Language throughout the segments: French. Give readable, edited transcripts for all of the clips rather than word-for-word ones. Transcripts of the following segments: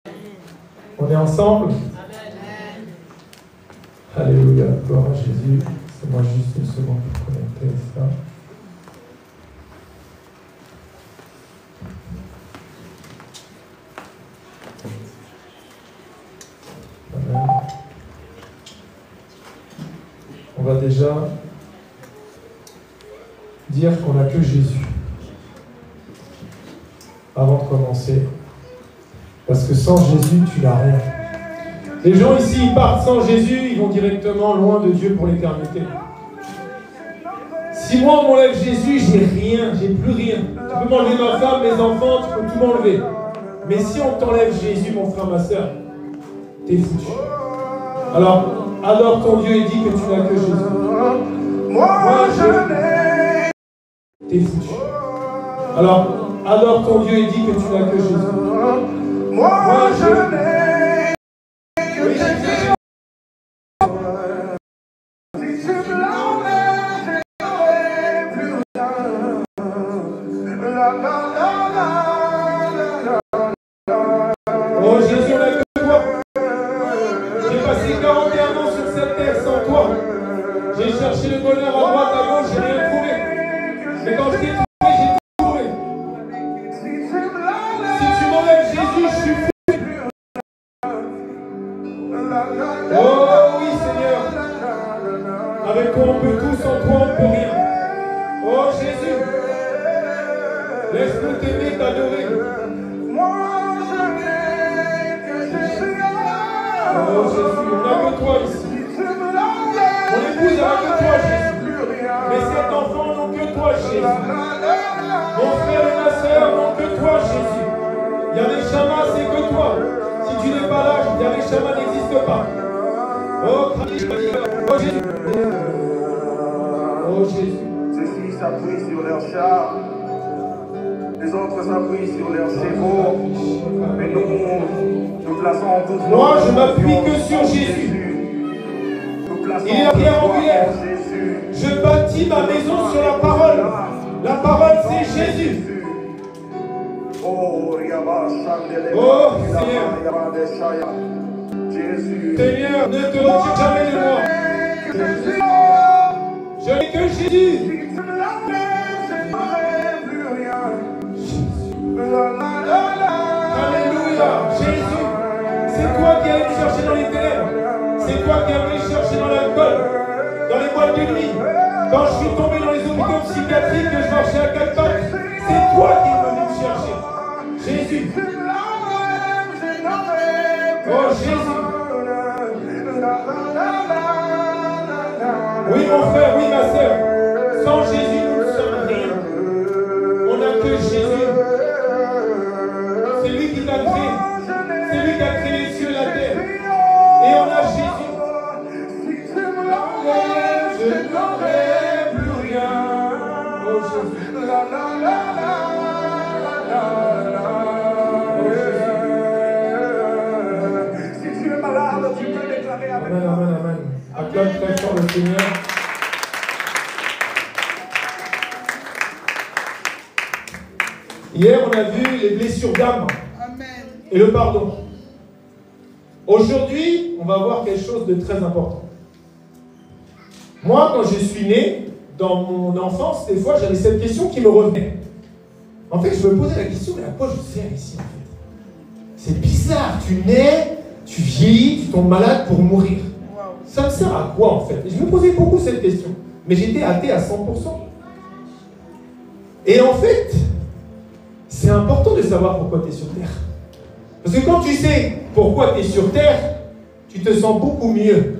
On est ensemble? Alléluia, gloire à Jésus. C'est moi juste une seconde pour connecter ça. Amen. On va déjà dire qu'on n'a que Jésus avant de commencer. Parce que sans Jésus, tu n'as rien. Les gens ici, ils partent sans Jésus, ils vont directement loin de Dieu pour l'éternité. Si moi on m'enlève Jésus, j'ai rien, j'ai plus rien. Tu peux m'enlever ma femme, mes enfants, tu peux tout m'enlever. Mais si on t'enlève Jésus, mon frère, ma soeur, t'es foutu. Alors, adore ton Dieu et dis que tu n'as que Jésus. Moi, je t'es foutu. Alors, adore ton Dieu et dis que tu n'as que Jésus. Moi, je n'ai. Oh Jésus, on n'a que toi. J'ai passé 41 ans sur cette terre sans toi. J'ai cherché le bonheur à droite, à gauche, j'ai rien trouvé. Mais quand je t'ai trouvé, j'ai tout trouvé. Si tu m'enlèves Jésus, je suis fou. Oh oui Seigneur. Avec toi on peut tout, sans toi on ne peut rien. Oh Jésus. Laisse-nous t'aimer, t'adorer. Oh Jésus, on n'a que toi ici. Mon épouse n'a que toi Jésus. Mes 7 enfants n'ont que toi Jésus. Mon frère et ma soeur n'ont que toi Jésus. Yahvé Shama, c'est que toi. Si tu n'es pas là, Yahvé Shama n'existe pas. Oh Jésus. Oh Jésus. Oh Jésus. Ceux-ci s'appuient sur leur char. Les autres s'appuient sur leurs chevaux. Mais nous plaçons toute moi, je m'appuie que sur Jésus. Il est la pierre angulaire. Je bâtis ma maison sur la parole. La parole, c'est Jésus. Oh Seigneur. Seigneur, ne te retire jamais de moi. Je n'ai que Jésus. Alléluia. Jésus, c'est toi qui es allé me chercher dans les ténèbres. C'est toi qui es allé me chercher dans l'alcool, dans les boîtes de nuit. Quand je suis tombé dans les hôpitaux psychiatriques, que je marchais à 4 pattes, c'est toi qui es venu me chercher. Jésus. Oh Jésus. Oui mon frère, oui ma soeur. Sans Jésus, nous ne sommes rien. On n'a que Jésus. C'est lui qui t'a créé. C'est lui qui a créé les cieux et la terre. Et on a Jésus. Je n'aurai plus rien. Oh Jésus. Si tu es malade, tu peux déclarer avec Amen, amen, amen. Acclame très fort le Seigneur. Hier, on a vu les blessures d'âme et le pardon. Aujourd'hui, on va voir quelque chose de très important. Moi, quand je suis né, dans mon enfance, des fois, j'avais cette question qui me revenait. En fait, je me posais la question, mais à quoi je sers ici, en fait? C'est bizarre, tu nais, tu vieillis, tu tombes malade pour mourir. Ça me sert à quoi, en fait? Et je me posais beaucoup cette question. Mais j'étais athée à 100%. Et en fait, c'est important de savoir pourquoi tu es sur Terre. Parce que quand tu sais pourquoi tu es sur Terre, tu te sens beaucoup mieux.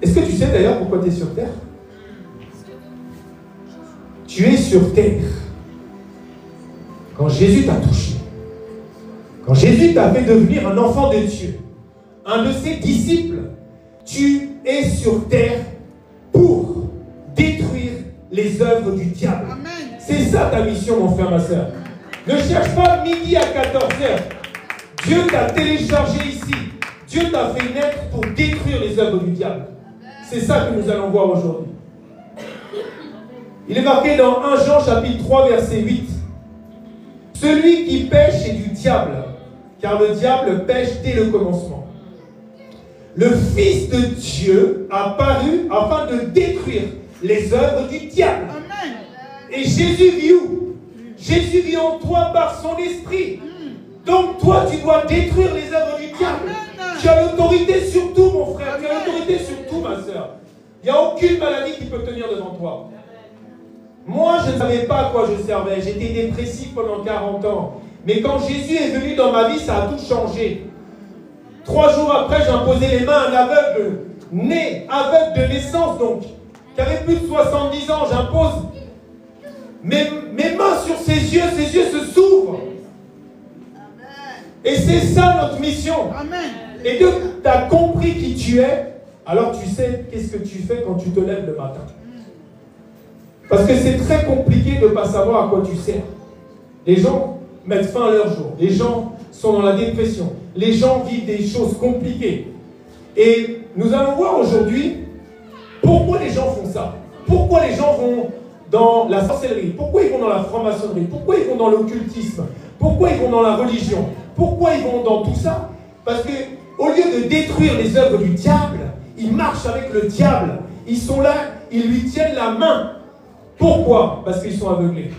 Est-ce que tu sais d'ailleurs pourquoi tu es sur Terre? Tu es sur Terre quand Jésus t'a touché. Quand Jésus t'a fait devenir un enfant de Dieu, un de ses disciples, tu es sur Terre pour détruire les œuvres du diable. C'est ça ta mission, mon frère, ma soeur. Ne cherche pas midi à 14h. Dieu t'a téléchargé ici. Dieu t'a fait naître pour détruire les œuvres du diable. C'est ça que nous allons voir aujourd'hui. Il est marqué dans 1 Jean chapitre 3 verset 8. Celui qui pêche est du diable, car le diable pêche dès le commencement. Le Fils de Dieu a paru afin de détruire les œuvres du diable. Amen. Et Jésus vit où? Jésus vit en toi par son esprit. Donc toi, tu dois détruire les œuvres du diable. Amen. Tu as l'autorité sur tout, mon frère. Amen. Tu as l'autorité sur tout, ma soeur. Il n'y a aucune maladie qui peut tenir devant toi. Moi, je ne savais pas à quoi je servais. J'étais dépressif pendant 40 ans. Mais quand Jésus est venu dans ma vie, ça a tout changé. 3 jours après, j'ai imposé les mains à un aveugle, né, aveugle de naissance donc, qui avait plus de 70 ans. J'impose mes mains sur ses yeux se s'ouvrent. Et c'est ça notre mission. Amen. Et que tu as compris qui tu es, alors tu sais qu'est-ce que tu fais quand tu te lèves le matin. Parce que c'est très compliqué de ne pas savoir à quoi tu sers. Les gens mettent fin à leur jour. Les gens sont dans la dépression. Les gens vivent des choses compliquées. Et nous allons voir aujourd'hui pourquoi les gens font ça. Pourquoi les gens vont dans la sorcellerie. Pourquoi ils vont dans la franc-maçonnerie. Pourquoi ils vont dans l'occultisme. Pourquoi ils vont dans la religion. Pourquoi ils vont dans tout ça. Parce qu'au lieu de détruire les œuvres du diable, ils marchent avec le diable. Ils sont là, ils lui tiennent la main. Pourquoi? Parce qu'ils sont aveuglés.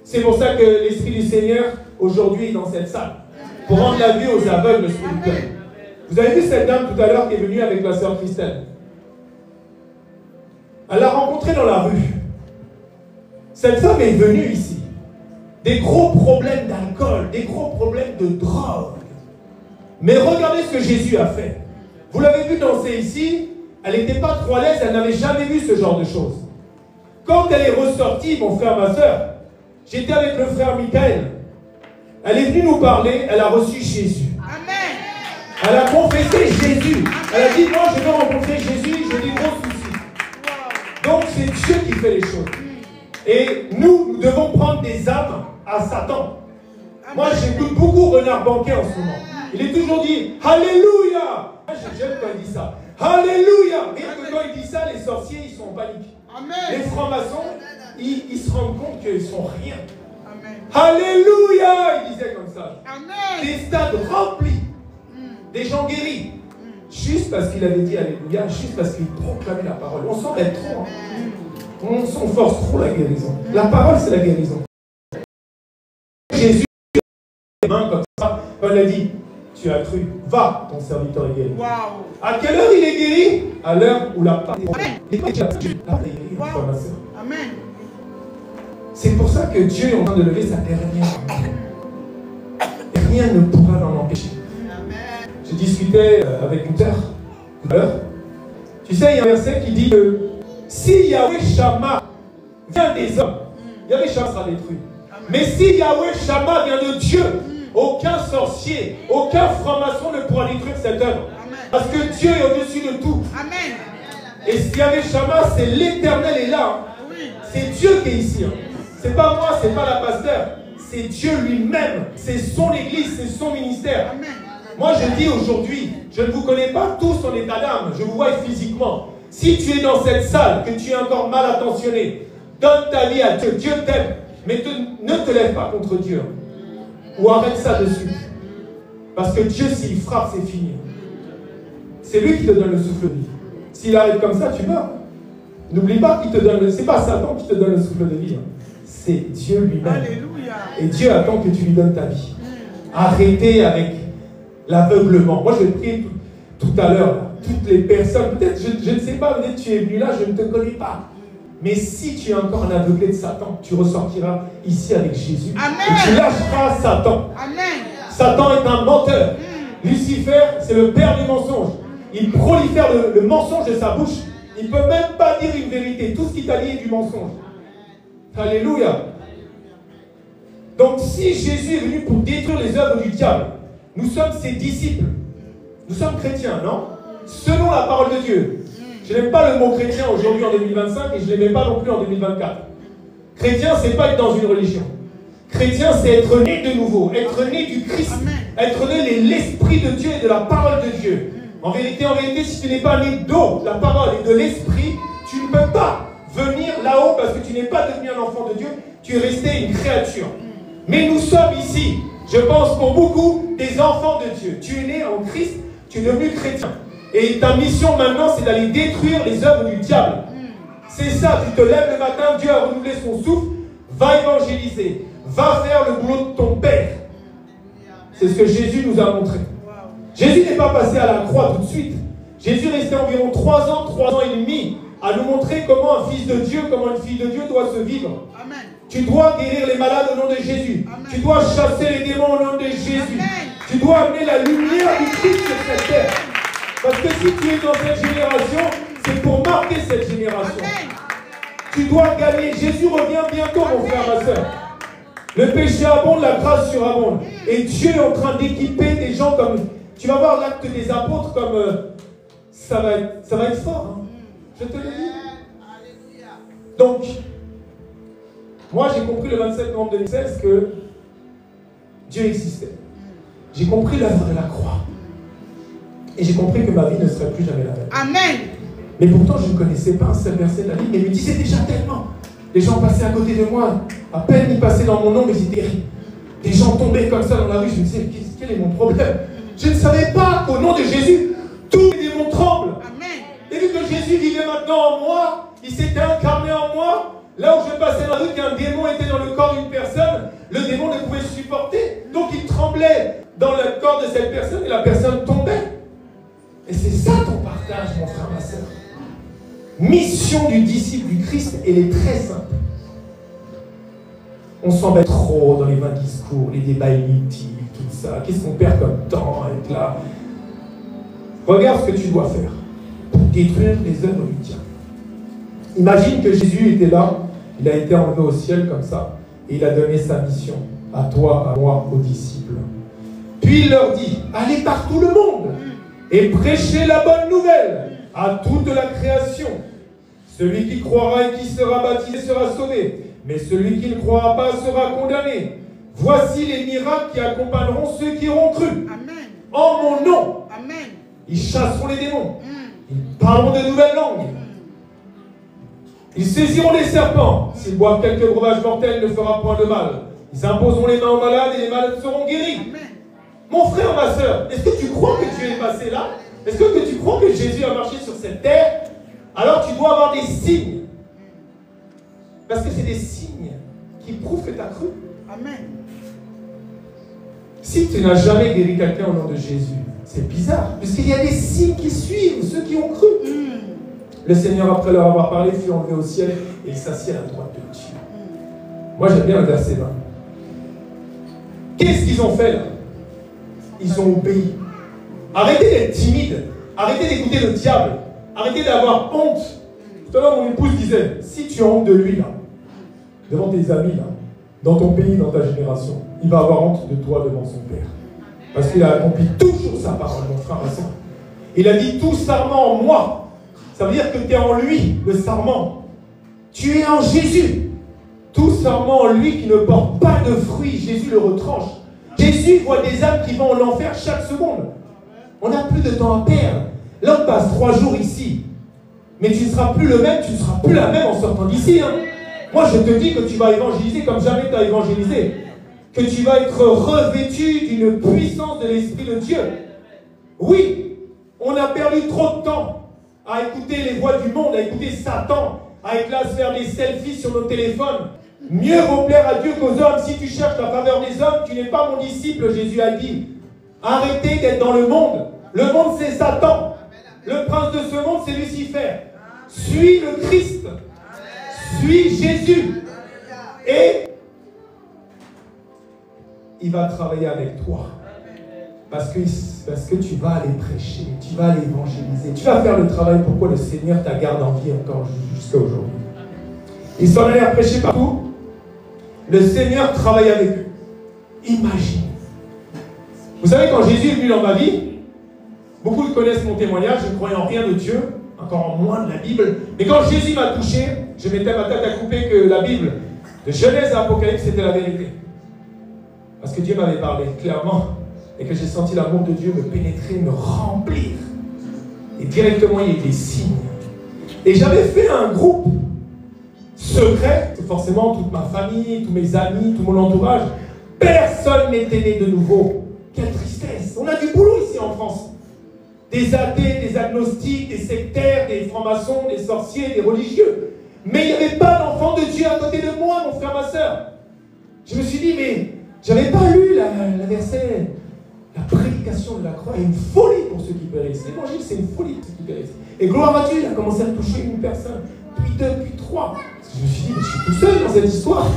C'est pour ça que l'Esprit du Seigneur, aujourd'hui, est dans cette salle. Pour rendre la vue aux aveugles spirituels. Vous avez vu cette dame tout à l'heure qui est venue avec la sœur Christelle. Elle l'a rencontrée dans la rue. Cette femme est venue ici. Des gros problèmes d'alcool, des gros problèmes de drogue. Mais regardez ce que Jésus a fait. Vous l'avez vu danser ici, elle n'était pas trop à l'aise, elle n'avait jamais vu ce genre de choses. Quand elle est ressortie, mon frère, ma soeur, j'étais avec le frère Michael. Elle est venue nous parler, elle a reçu Jésus. Amen. Elle a confessé Jésus. Elle a dit, moi je veux rencontrer Jésus, j'ai des gros soucis. Donc c'est Dieu qui fait les choses. Et nous devons prendre des âmes à Satan. Moi j'écoute beaucoup Renard Banquet en ce moment. Il est toujours dit, Alléluia. J'aime quand il dit ça. Alléluia. Rien que quand il dit ça, les sorciers ils sont en panique. Amen. Les francs-maçons, ils se rendent compte qu'ils sont rien. Amen. Alléluia, il disait comme ça. Amen. Des stades remplis, des gens guéris. Juste parce qu'il avait dit Alléluia, juste parce qu'il proclamait la parole. On s'en met trop. On s'en force trop la guérison. La parole, c'est la guérison. Jésus, les mains comme ça, quand il a dit, tu as cru, va, ton serviteur est guéri. Wow. À quelle heure il est guéri? À l'heure où la parole est guérie. Amen. C'est pour ça que Dieu est en train de lever sa dernière main. Et rien ne pourra l'en empêcher. Amen. Je discutais avec une sœur tout à l'heure. Tu sais, il y a un verset qui dit que si Yahweh Shammah vient des hommes, Yahweh Shammah sera détruit. Mais si Yahweh Shammah vient de Dieu, aucun sorcier, aucun franc-maçon ne pourra détruire cette œuvre. Parce que Dieu est au-dessus de tout. Amen. Et si Yahweh Shammah, c'est l'Éternel est là. C'est Dieu qui est ici. C'est pas moi, c'est pas la pasteur. C'est Dieu lui-même. C'est son église, c'est son ministère. Amen. Moi, je dis aujourd'hui, je ne vous connais pas tous en état d'âme. Je vous vois physiquement. Si tu es dans cette salle, que tu es encore mal attentionné, donne ta vie à Dieu. Dieu t'aime. Mais ne te lève pas contre Dieu. Ou arrête ça de suite. Parce que Dieu, s'il frappe, c'est fini. C'est lui qui te donne le souffle de vie. S'il arrête comme ça, tu meurs. N'oublie pas qu'il te donne, c'est pas Satan qui te donne le souffle de vie. C'est Dieu lui-même. Alléluia. Et Dieu attend que tu lui donnes ta vie. Arrêtez avec l'aveuglement. Moi, je vais prier tout à l'heure. Toutes les personnes, peut-être, je ne sais pas, peut-être tu es venu là, je ne te connais pas. Mais si tu es encore un aveuglé de Satan, tu ressortiras ici avec Jésus. Amen. Et tu lâcheras Satan. Amen. Satan est un menteur. Lucifer, c'est le père du mensonge. Il prolifère le mensonge de sa bouche. Il ne peut même pas dire une vérité. Tout ce qui t'a dit est du mensonge. Alléluia. Donc si Jésus est venu pour détruire les œuvres du diable, nous sommes ses disciples. Nous sommes chrétiens, non? Selon la parole de Dieu. Je n'aime pas le mot chrétien aujourd'hui en 2025 et je ne l'aimais pas non plus en 2024. Chrétien, c'est pas être dans une religion. Chrétien, c'est être né de nouveau, être né du Christ, être né de l'Esprit de Dieu et de la parole de Dieu. En vérité, si tu n'es pas né d'eau, de la parole et de l'Esprit, tu ne peux pas venir là-haut parce que tu n'es pas devenu un enfant de Dieu, tu es resté une créature. Mais nous sommes ici Je pense pour beaucoup des enfants de Dieu. Tu es né en Christ, tu es devenu chrétien. Et ta mission maintenant, c'est d'aller détruire les œuvres du diable. C'est ça, tu te lèves le matin, Dieu a renouvelé son souffle, va évangéliser, va faire le boulot de ton Père. C'est ce que Jésus nous a montré. Jésus n'est pas passé à la croix tout de suite. Jésus restait environ 3 ans et demi, à nous montrer comment un fils de Dieu, comment une fille de Dieu doit se vivre. Amen. Tu dois guérir les malades au nom de Jésus. Amen. Tu dois chasser les démons au nom de Jésus. Amen. Tu dois amener la lumière du Christ sur cette terre. Parce que si tu es dans cette génération, c'est pour marquer cette génération. Amen. Tu dois gagner. Jésus revient bientôt, mon frère, ma soeur. Le péché abonde, la grâce surabonde. Et Dieu est en train d'équiper des gens comme... Tu vas voir l'acte des apôtres comme... ça va être fort. Hein. Je te le dis. Donc, moi j'ai compris le 27 novembre 2016 que Dieu existait. J'ai compris l'œuvre de la croix. Et j'ai compris que ma vie ne serait plus jamais la même. Amen. Mais pourtant, je ne connaissais pas un seul verset de la Bible. Mais il me disait déjà tellement. Les gens passaient à côté de moi. À peine ils passaient dans mon nom, mais ils étaient ris. Des gens tombaient comme ça dans la rue. Je me disais, quel est mon problème? Je ne savais pas qu'au nom de Jésus, tous les démons tremblent. Amen. Et vu que Jésus vivait maintenant en moi, il s'était incarné en moi. Là où je passais dans la rue, qu'un démon était dans le corps d'une personne, le démon ne pouvait supporter. Donc il tremblait dans le corps de cette personne et la personne tombait. Et c'est ça ton partage, mon frère, ma soeur. Mission du disciple du Christ, elle est très simple. On s'embête trop dans les vains discours, les débats inutiles, tout ça. Qu'est-ce qu'on perd comme temps avec là? Regarde ce que tu dois faire pour détruire les œuvres du diable. Imagine que Jésus était là, il a été enlevé au ciel comme ça, et il a donné sa mission à toi, à moi, aux disciples. Puis il leur dit, allez par tout le monde et prêchez la bonne nouvelle à toute la création. Celui qui croira et qui sera baptisé sera sauvé, mais celui qui ne croira pas sera condamné. Voici les miracles qui accompagneront ceux qui auront cru. Amen. En mon nom. Amen. Ils chasseront les démons. Ils parleront de nouvelles langues. Ils saisiront les serpents. S'ils boivent quelques breuvages mortels, ne fera point de mal. Ils imposeront les mains aux malades et les malades seront guéris. Amen. Mon frère, ma soeur, est-ce que tu crois que Dieu est passé là? Est-ce que tu crois que Jésus a marché sur cette terre? Alors tu dois avoir des signes. Parce que c'est des signes qui prouvent que tu as cru. Amen. Si tu n'as jamais guéri quelqu'un au nom de Jésus, c'est bizarre. Puisqu'il y a des signes qui suivent ceux qui ont cru. Le Seigneur, après leur avoir parlé, fut enlevé au ciel et il s'assied à la droite de Dieu. Moi, j'aime bien le verset 20. Qu'est-ce qu'ils ont fait là? Ils ont obéi. Arrêtez d'être timide. Arrêtez d'écouter le diable. Arrêtez d'avoir honte. Tout à l'heure, mon épouse disait, si tu as honte de lui, là, devant tes amis, là, dans ton pays, dans ta génération, il va avoir honte de toi devant son Père. Parce qu'il a accompli toujours sa parole, mon frère et soeur. Il a dit tout sarment en moi. Ça veut dire que tu es en lui, le sarment. Tu es en Jésus. Tout sarment en lui qui ne porte pas de fruits, Jésus le retranche. Jésus voit des âmes qui vont en enfer chaque seconde. On n'a plus de temps à perdre. Là, on passe 3 jours ici. Mais tu ne seras plus le même, tu ne seras plus la même en sortant d'ici. Hein. Moi, je te dis que tu vas évangéliser comme jamais tu as évangélisé. Que tu vas être revêtu d'une puissance de l'Esprit de Dieu. Oui, on a perdu trop de temps à écouter les voix du monde, à écouter Satan, à être là, se faire des selfies sur nos téléphones. Mieux vaut plaire à Dieu qu'aux hommes. Si tu cherches la faveur des hommes, tu n'es pas mon disciple, Jésus a dit. Arrêtez d'être dans le monde. Le monde, c'est Satan. Le prince de ce monde, c'est Lucifer. Suis le Christ. Suis Jésus. Et il va travailler avec toi. Parce que tu vas aller prêcher, tu vas aller évangéliser, tu vas faire le travail pourquoi le Seigneur t'a gardé en vie encore jusqu'à aujourd'hui. Ils sont allés à prêcher partout. Le Seigneur travaille avec eux. Imagine. Vous savez, quand Jésus est venu dans ma vie, beaucoup connaissent mon témoignage, je ne croyais en rien de Dieu, encore en moins de la Bible. Mais quand Jésus m'a touché, je mettais ma tête à couper que la Bible, de Genèse à Apocalypse, c'était la vérité. Parce que Dieu m'avait parlé clairement et que j'ai senti l'amour de Dieu me pénétrer, me remplir. Et directement, il y a eu des signes. Et j'avais fait un groupe secret, forcément toute ma famille, tous mes amis, tout mon entourage, Personne n'était né de nouveau. Quelle tristesse. On a du boulot ici en France. Des athées, des agnostiques, des sectaires, des francs-maçons, des sorciers, des religieux. Mais il n'y avait pas d'enfant de Dieu à côté de moi, mon frère, ma soeur. Je me suis dit, mais j'avais pas lu la verset, la prédication de la croix est une folie pour ceux qui périssent. L'évangile, c'est une folie pour ceux qui périssent. Et gloire à Dieu, il a commencé à toucher une personne, puis deux, puis trois. Parce que je me suis dit, mais je suis tout seul dans cette histoire.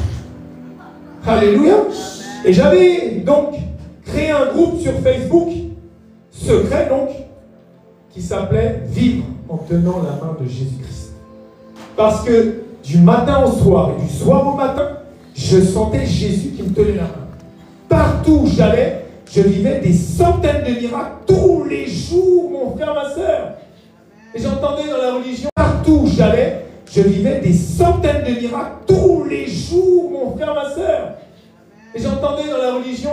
Alléluia. Et j'avais donc créé un groupe sur Facebook, secret donc, qui s'appelait Vivre en tenant la main de Jésus-Christ. Parce que du matin au soir et du soir au matin, je sentais Jésus qui me tenait la main. Partout où j'allais, je vivais des centaines de miracles tous les jours, mon frère, ma soeur. Et j'entendais dans la religion, partout où j'allais, je vivais des centaines de miracles tous les jours, mon frère, ma soeur. Et j'entendais dans la religion,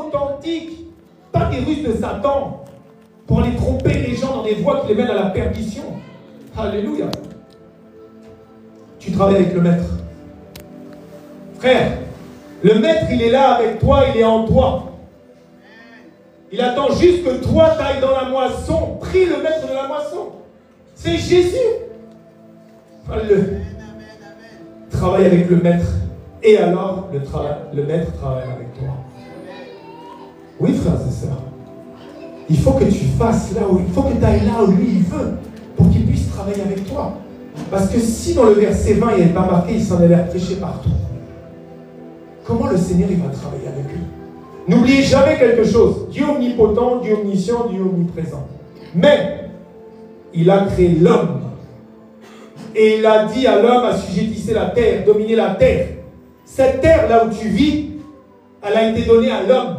authentique, pas des ruses de Satan, pour aller tromper les gens dans des voies qui les mènent à la perdition. Alléluia. Tu travailles avec le maître. Frère, le maître, il est là avec toi, il est en toi. Il attend juste que toi t'ailles dans la moisson. Prie le maître de la moisson. C'est Jésus. Travaille avec le maître. Et alors, le maître travaille avec toi. Oui, frères et sœurs. Il faut que tu fasses là où il faut que tu ailles là où lui il veut pour qu'il puisse travailler avec toi. Parce que si dans le verset 20 il n'est pas marqué, il s'en allait prêcher partout. Comment le Seigneur il va travailler avec lui? N'oubliez jamais quelque chose. Dieu omnipotent, Dieu omniscient, Dieu omniprésent. Mais il a créé l'homme. Et il a dit à l'homme, assujettissez la terre, dominez la terre. Cette terre là où tu vis, elle a été donnée à l'homme.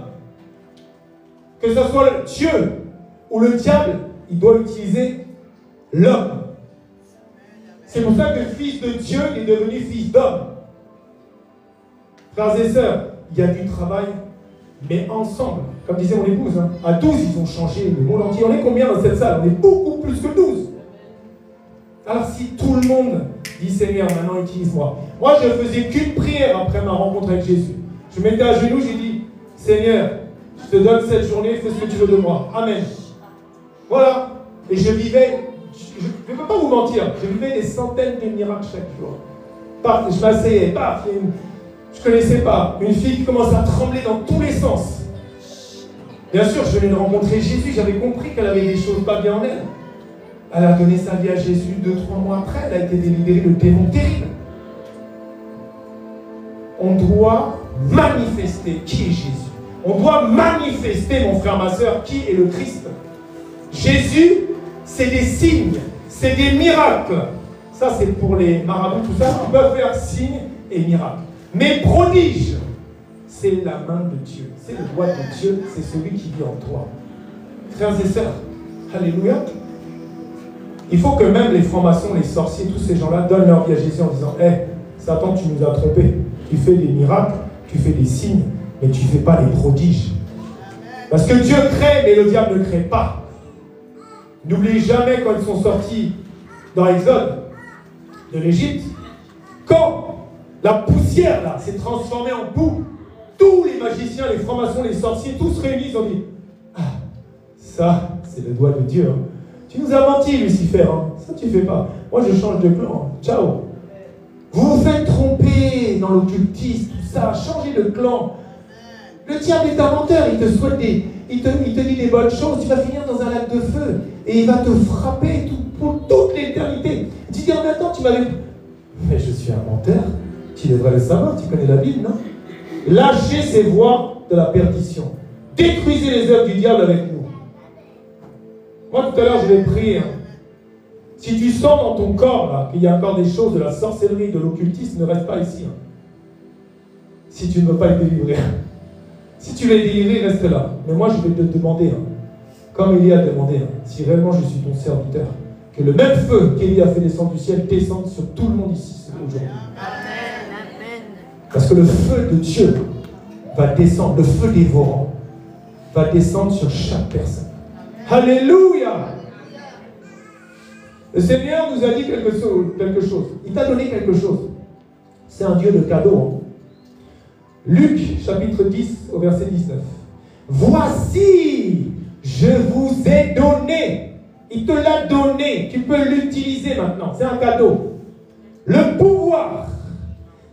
Que ce soit Dieu ou le diable, il doit utiliser l'homme. C'est pour ça que fils de Dieu est devenu fils d'homme. Frères et sœurs, il y a du travail, mais ensemble. Comme disait mon épouse, hein, à 12, ils ont changé le monde entier. On est combien dans cette salle? On est beaucoup plus que 12. Alors si tout le monde dit Seigneur, maintenant utilise-moi. Moi, je ne faisais qu'une prière après ma rencontre avec Jésus. Je mettais à genoux, j'ai dit Seigneur, je te donne cette journée, fais ce que tu veux de moi. Amen. Voilà. Et je vivais, je ne peux pas vous mentir, je vivais des centaines de miracles chaque jour. Je m'asseyais, je ne connaissais pas. Une fille qui commence à trembler dans tous les sens. Bien sûr, je venais de rencontrer Jésus, j'avais compris qu'elle avait des choses pas bien en elle. Elle a donné sa vie à Jésus 2-3 mois après, elle a été délivrée de démons terribles. On doit manifester qui est Jésus. On doit manifester, mon frère, ma soeur, qui est le Christ. Jésus, c'est des signes, c'est des miracles. Ça, c'est pour les marabouts, tout ça, qui peuvent faire signes et miracles. Mais prodige, c'est la main de Dieu. C'est le doigt de Dieu, c'est celui qui vit en toi. Frères et sœurs, alléluia. Il faut que même les francs-maçons, les sorciers, tous ces gens-là donnent leur vie à Jésus en disant « Hé, Satan, tu nous as trompés. Tu fais des miracles, tu fais des signes, mais tu ne fais pas les prodiges. » Parce que Dieu crée, mais le diable ne crée pas. N'oubliez jamais quand ils sont sortis dans l'Exode de l'Égypte, quand la poussière là s'est transformée en boue, tous les magiciens, les francs-maçons, les sorciers, tous réunis, ils ont dit « Ah, ça, c'est le doigt de Dieu. Hein. Tu nous as menti, Lucifer. Hein. Ça, tu ne fais pas. Moi, je change de clan. Ciao. Vous vous faites tromper dans l'occultisme, tout ça. Changez de clan. Le diable est un menteur. Il te souhaite il te dit des bonnes choses. Tu vas finir dans un lac de feu. Et il va te frapper pour toute l'éternité. Tu dis, en attends, tu m'avais... Mais je suis un menteur. Tu devrais le savoir. Tu connais la Bible, non? Lâchez ces voies de la perdition. Détruisez les œuvres du diable avec nous. Moi, tout à l'heure, je vais prier. Hein. Si tu sens dans ton corps qu'il y a encore des choses de la sorcellerie, de l'occultisme, ne reste pas ici. Hein. Si tu ne veux pas être délivré. Si tu veux être délivré, reste là. Mais moi, je vais te demander, hein, comme Élie a demandé, hein, si réellement je suis ton serviteur, que le même feu qu'Élie a fait descendre du ciel descende sur tout le monde ici aujourd'hui. Parce que le feu de Dieu va descendre, le feu dévorant va descendre sur chaque personne. Alléluia! Le Seigneur nous a dit quelque chose. Il t'a donné quelque chose. C'est un Dieu de cadeaux. Luc, chapitre 10, au verset 19. Voici, je vous ai donné. Il te l'a donné. Tu peux l'utiliser maintenant. C'est un cadeau. Le pouvoir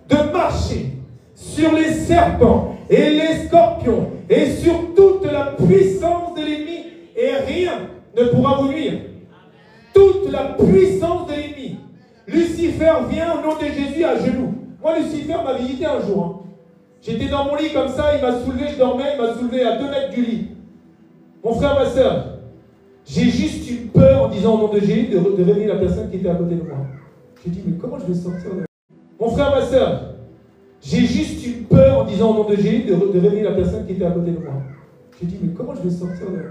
de marcher sur les serpents et les scorpions et sur toute la puissance de l'ennemi, et rien ne pourra vous nuire. Toute la puissance de l'ennemi. Lucifer vient au nom de Jésus à genoux. Moi, Lucifer m'a visité un jour. J'étais dans mon lit comme ça, il m'a soulevé, je dormais, il m'a soulevé à 2 mètres du lit. Mon frère, ma soeur, j'ai juste eu peur en disant au nom de Jésus de réveiller la personne qui était à côté de moi. J'ai dit, mais comment je vais sortir de là? Mon frère, ma soeur, j'ai juste eu peur en disant au nom de Jésus de réveiller la personne qui était à côté de moi. J'ai dit, mais comment je vais sortir de là?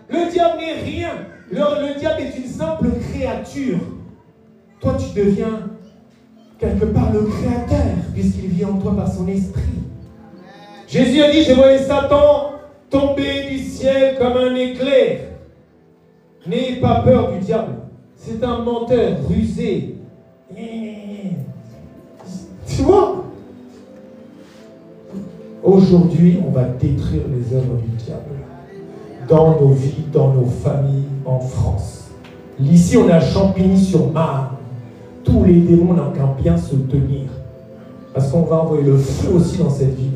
Le diable n'est rien. Le diable est une simple créature. Toi, tu deviens quelque part le créateur, puisqu'il vit en toi par son esprit. Jésus a dit, je voyais Satan tomber du ciel comme un éclair. N'ayez pas peur du diable. C'est un menteur rusé. Tu vois? Aujourd'hui, on va détruire les œuvres du diable. Dans nos vies, dans nos familles, en France. Ici, on est à Champigny-sur-Marne. Tous les démons n'ont qu'à bien se tenir. Parce qu'on va envoyer le feu aussi dans cette ville.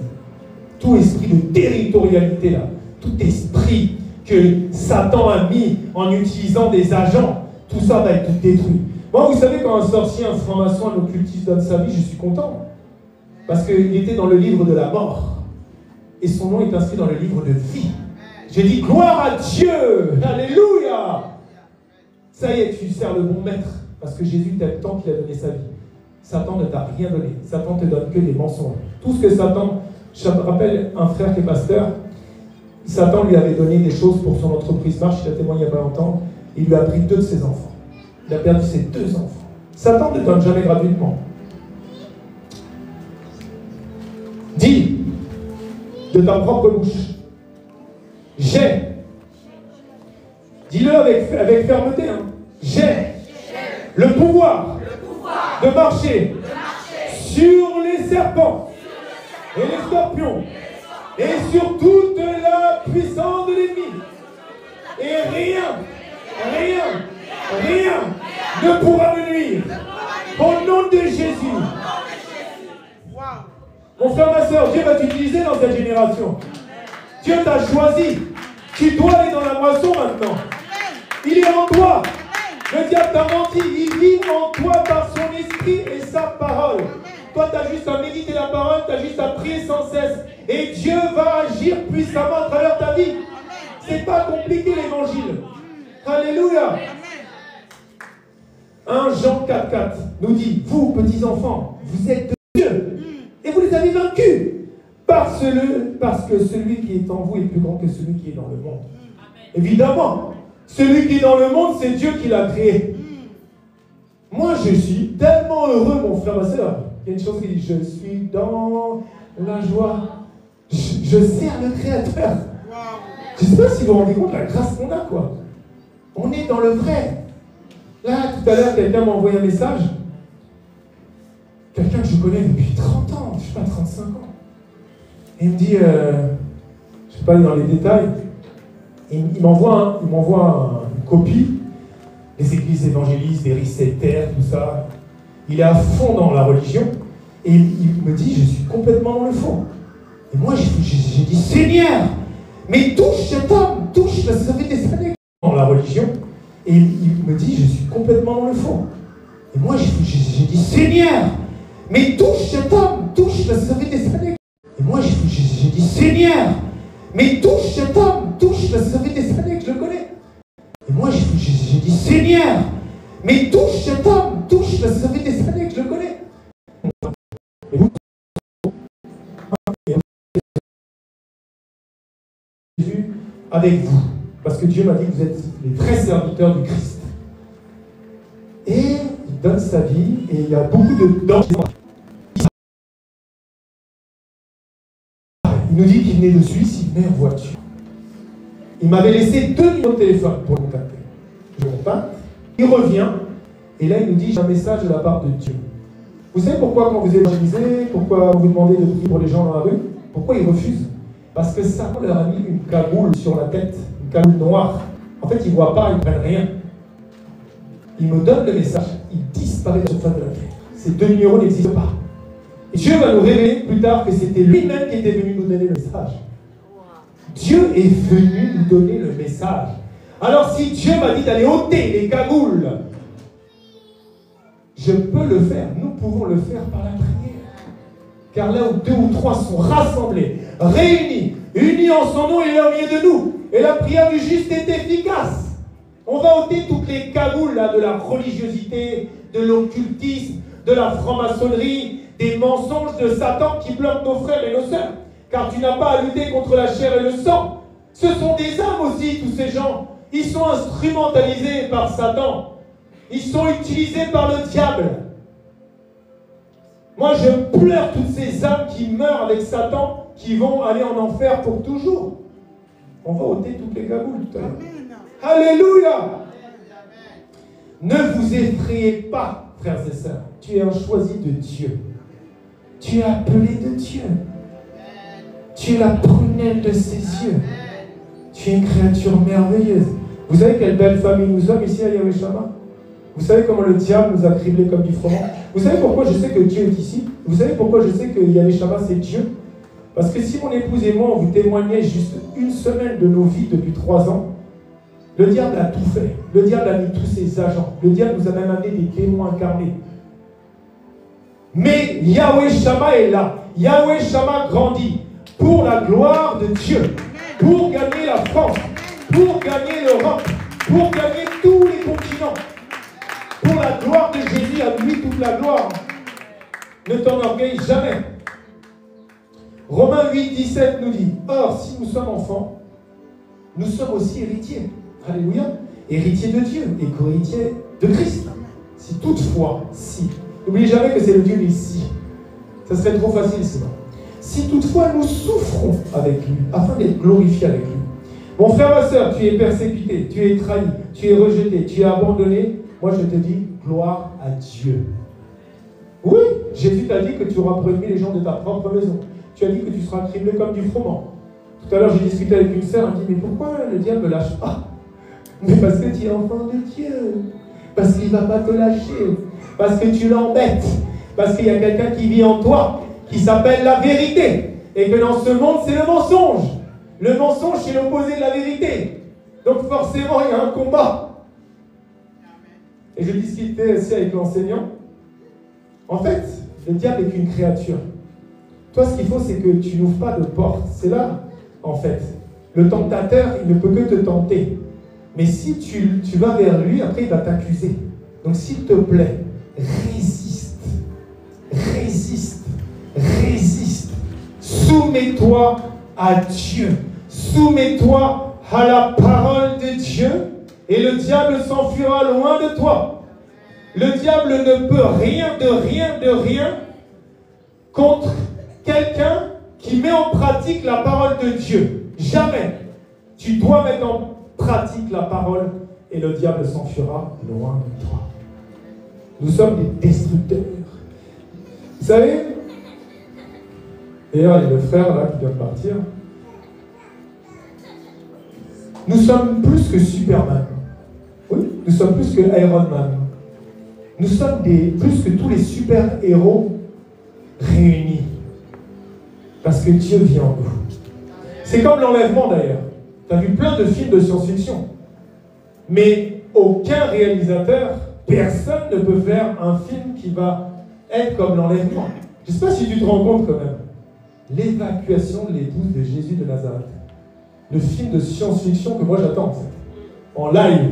Tout esprit de territorialité là, tout esprit que Satan a mis en utilisant des agents, tout ça va être détruit. Moi, vous savez, quand un sorcier, un franc-maçon, un occultiste donne sa vie, je suis content. Parce qu'il était dans le livre de la mort. Et son nom est inscrit dans le livre de vie. J'ai dit gloire à Dieu, alléluia. Ça y est, tu sers le bon maître, parce que Jésus t'aime tant qu'il a donné sa vie. Satan ne t'a rien donné, Satan te donne que des mensonges. Tout ce que Satan, je me rappelle un frère qui est pasteur, Satan lui avait donné des choses pour son entreprise marche, il a témoigné il n'y a pas longtemps, il lui a pris 2 de ses enfants. Il a perdu ses 2 enfants. Satan ne donne jamais gratuitement. Dis de ta propre bouche. J'ai. Dis-le avec fermeté. Hein. J'ai le pouvoir de marcher sur les serpents et les scorpions et sur toute la puissance de l'ennemi. Et rien ne pourra me nuire. Au nom de Jésus. Mon frère, ma soeur, Dieu va t'utiliser dans cette génération. Dieu t'a choisi. Tu dois aller dans la moisson maintenant. Il est en toi. Le diable t'a menti. Il vit en toi par son esprit et sa parole. Toi, tu as juste à méditer la parole, tu as juste à prier sans cesse. Et Dieu va agir puissamment à travers ta vie. C'est pas compliqué l'évangile. Alléluia. 1 Jean 4,4 nous dit, vous, petits enfants, vous êtes de Dieu. Et vous les avez vaincus. Parce que celui qui est en vous est plus grand que celui qui est dans le monde. Évidemment, celui qui est dans le monde, c'est Dieu qui l'a créé. Moi, je suis tellement heureux, mon frère, ma soeur. Il y a une chose qui dit, je suis dans la joie. Je sers le Créateur. Je ne sais pas si vous vous rendez compte de la grâce qu'on a, quoi. On est dans le vrai. Là, tout à l'heure, quelqu'un m'a envoyé un message. Quelqu'un que je connais depuis 30 ans, je ne sais pas, 35 ans. Et il me dit, je ne vais pas aller dans les détails, il m'envoie une copie, les églises évangélistes, des ricettaires, tout ça. Il est à fond dans la religion, et il me dit, je suis complètement dans le fond. Et moi, j'ai dit, Seigneur, mais touche cet homme, touche, parce que ça fait des années dans la religion. Et il me dit, je suis complètement dans le fond. Et moi, j'ai dit, Seigneur, mais touche cet homme, touche, parce que ça fait des années. Et moi, j'ai dit, Seigneur, mais touche cet homme, touche, parce que ça fait des années que je le connais. Et moi, j'ai dit, Seigneur, mais touche cet homme, touche, parce que ça fait des années que je le connais. Et vous, Jésus avec vous, parce que Dieu m'a dit que vous êtes les vrais serviteurs du Christ. Et il donne sa vie, et il y a beaucoup de dangers. Il nous dit qu'il venait de Suisse, il venait en voiture. Il m'avait laissé 2 numéros de téléphone pour le contacter. Je contacte, il revient, et là il nous dit j'ai un message de la part de Dieu. Vous savez pourquoi quand vous évangélisez, pourquoi vous demandez de prier pour les gens dans la rue? Pourquoi ils refusent? Parce que Satan leur a mis une cagoule sur la tête, une cagoule noire. En fait, ils ne voient pas, ils ne prennent rien. Il me donne le message, il disparaît de la surface de la terre. Ces 2 numéros n'existent pas. Et Dieu va nous révéler plus tard que c'était lui-même qui était venu nous donner le message. Dieu est venu nous donner le message. Alors si Dieu m'a dit d'aller ôter les cagoules, je peux le faire. Nous pouvons le faire par la prière. Car là où 2 ou 3 sont rassemblés, réunis, unis en son nom, il est au milieu de nous. Et la prière du juste est efficace. On va ôter toutes les cagoules là, de la religiosité, de l'occultisme, de la franc-maçonnerie, des mensonges de Satan qui bloquent nos frères et nos sœurs. Car tu n'as pas à lutter contre la chair et le sang. Ce sont des âmes aussi, tous ces gens. Ils sont instrumentalisés par Satan. Ils sont utilisés par le diable. Moi, je pleure toutes ces âmes qui meurent avec Satan, qui vont aller en enfer pour toujours. On va ôter toutes les cagoules tout à l'heure. Alléluia! Ne vous effrayez pas, frères et sœurs. Tu es un choisi de Dieu. Tu es appelé de Dieu. Tu es la prunelle de ses yeux. Tu es une créature merveilleuse. Vous savez quelle belle famille nous sommes ici à Yahweh Shammah? Vous savez comment le diable nous a criblés comme du froment? Vous savez pourquoi je sais que Dieu est ici? Vous savez pourquoi je sais que Yahweh Shammah c'est Dieu? Parce que si mon épouse et moi on vous témoignait juste une semaine de nos vies depuis 3 ans, le diable a tout fait. Le diable a mis tous ses agents. Le diable nous a même amené des démons incarnés. Mais Yahweh Shammah est là. Yahweh Shammah grandit pour la gloire de Dieu, pour gagner la France, pour gagner l'Europe, pour gagner tous les continents. Pour la gloire de Jésus, à lui toute la gloire. Ne t'enorgueille jamais. Romains 8, 17 nous dit, or, si nous sommes enfants, nous sommes aussi héritiers. Alléluia. Héritiers de Dieu et co-héritiers de Christ. Si toutefois, si. N'oubliez jamais que c'est le Dieu des si. Ça serait trop facile sinon. Si toutefois nous souffrons avec lui, afin d'être glorifiés avec lui. Mon frère, ma soeur, tu es persécuté, tu es trahi, tu es rejeté, tu es abandonné. Moi, je te dis, gloire à Dieu. Oui, Jésus t'a dit que tu auras promis les gens de ta propre maison. Tu as dit que tu seras criblé comme du froment. Tout à l'heure, j'ai discuté avec une sœur, elle me dit, mais pourquoi le diable ne me lâche pas? Mais parce que tu es enfant de Dieu. Parce qu'il ne va pas te lâcher. Parce que tu l'embêtes. Parce qu'il y a quelqu'un qui vit en toi, qui s'appelle la vérité. Et que dans ce monde, c'est le mensonge. Le mensonge, c'est l'opposé de la vérité. Donc forcément, il y a un combat. Et je discutais aussi avec l'enseignant. En fait, le diable n'est qu'une créature. Toi, ce qu'il faut, c'est que tu n'ouvres pas de porte. C'est là, en fait. Le tentateur, il ne peut que te tenter. Mais si tu vas vers lui, après, il va t'accuser. Donc, s'il te plaît, résiste. Résiste. Résiste. Soumets-toi à Dieu. Soumets-toi à la parole de Dieu. Et le diable s'enfuira loin de toi. Le diable ne peut rien contre quelqu'un qui met en pratique la parole de Dieu. Jamais. Tu dois mettre en pratique la parole et le diable s'enfuira loin de toi. Nous sommes des destructeurs. Vous savez, d'ailleurs, il y a le frère là qui vient de partir. Nous sommes plus que Superman. Oui, nous sommes plus que Iron Man. Nous sommes plus que tous les super-héros réunis. Parce que Dieu vit en nous. C'est comme l'enlèvement d'ailleurs. Tu as vu plein de films de science-fiction. Mais aucun réalisateur, personne ne peut faire un film qui va être comme l'enlèvement. Je ne sais pas si tu te rends compte quand même. L'évacuation de l'épouse de Jésus de Nazareth. Le film de science-fiction que moi j'attends en fait. En live.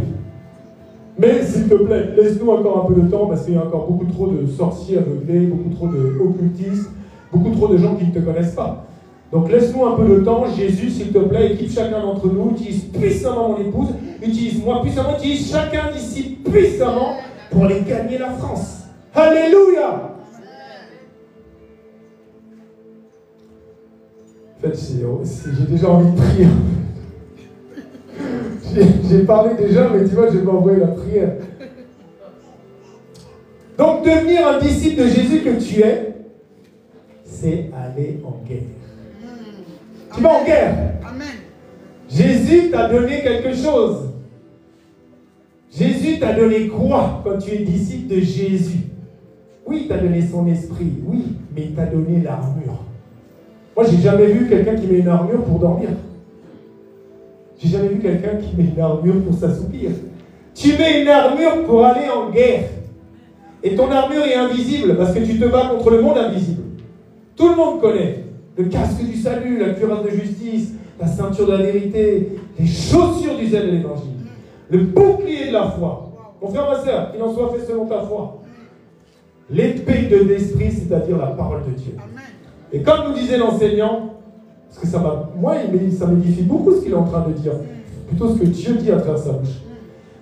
Mais s'il te plaît, laisse-nous encore un peu de temps parce qu'il y a encore beaucoup trop de sorciers aveuglés, beaucoup trop d'occultistes, beaucoup trop de gens qui ne te connaissent pas. Donc laisse-nous un peu de temps. Jésus, s'il te plaît, équipe chacun d'entre nous, utilise puissamment mon épouse, utilise-moi puissamment, utilise chacun d'ici puissamment pour aller gagner la France. Alléluia! En fait, j'ai déjà envie de prier. J'ai parlé déjà, mais tu vois, je vais m'envoyer la prière. Donc, devenir un disciple de Jésus que tu es, c'est aller en guerre. Tu vas en guerre. Amen. Jésus t'a donné quelque chose. Jésus t'a donné quoi quand tu es disciple de Jésus? Oui, il t'a donné son esprit, oui, mais il t'a donné l'armure. Moi, j'ai jamais vu quelqu'un qui met une armure pour dormir. J'ai jamais vu quelqu'un qui met une armure pour s'assoupir. Tu mets une armure pour aller en guerre. Et ton armure est invisible parce que tu te bats contre le monde invisible. Tout le monde connaît le casque du salut, la cuirasse de justice, la ceinture de la vérité, les chaussures du zèle de l'évangile, le bouclier de la foi. Mon frère, ma soeur, qu'il en soit fait selon ta foi. L'épée de l'esprit, c'est-à-dire la parole de Dieu. Et comme nous disait l'enseignant, parce que ça m'édifie beaucoup ce qu'il est en train de dire, plutôt ce que Dieu dit à travers sa bouche.